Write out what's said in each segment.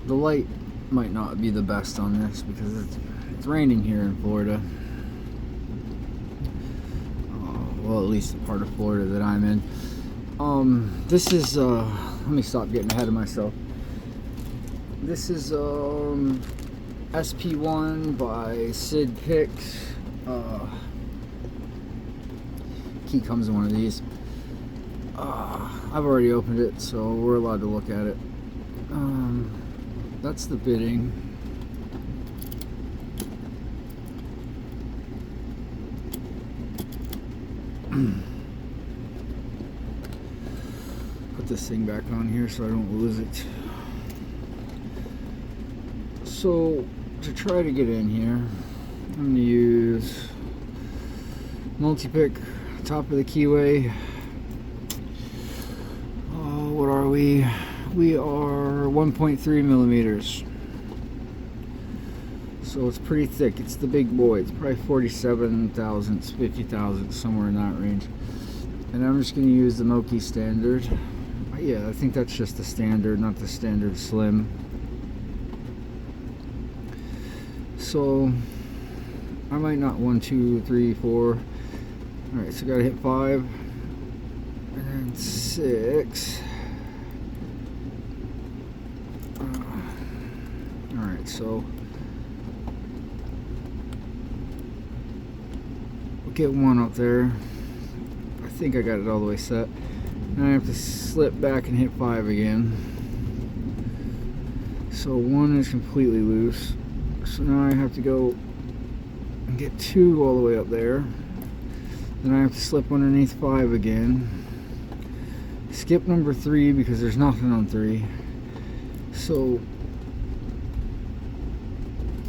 The light might not be the best on this because it's raining here in Florida. Well, at least the part of Florida that I'm in. This is let me stop getting ahead of myself. This is sp1 by sidpicks. Key comes in one of these. I've already opened it, so we're allowed to look at it. That's the bidding. Put this thing back on here so I don't lose it. So to try to get in here, I'm going to use multi-pick, top of the keyway. What are we? We are 1.3 millimeters. So it's pretty thick. It's the big boy. It's probably 47 thousandths, 50 thousandths, somewhere in that range. And I'm just going to use the Moki standard. Yeah, I think that's just the standard, not the standard slim. So I might not 1, 2, 3, 4. Alright, so gotta hit 5 and then 6. Alright, so we'll get 1 up there. I think I got it all the way set. Now I have to slip back and hit 5 again. So 1 is completely loose. So now I have to go and get 2 all the way up there. Then I have to slip underneath 5 again. Skip number 3 because there's nothing on 3. So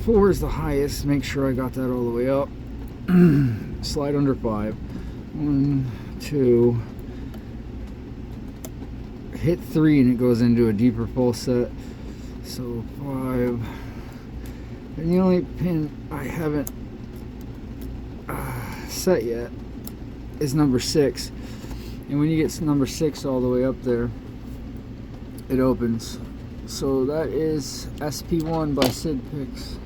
4 is the highest. Make sure I got that all the way up. Slide under 5. 1, 2. Hit 3 and it goes into a deeper full set. So 5. And the only pin I haven't set yet is number 6. And when you get number 6 all the way up there, it opens. So that is sp1 by sidpicks.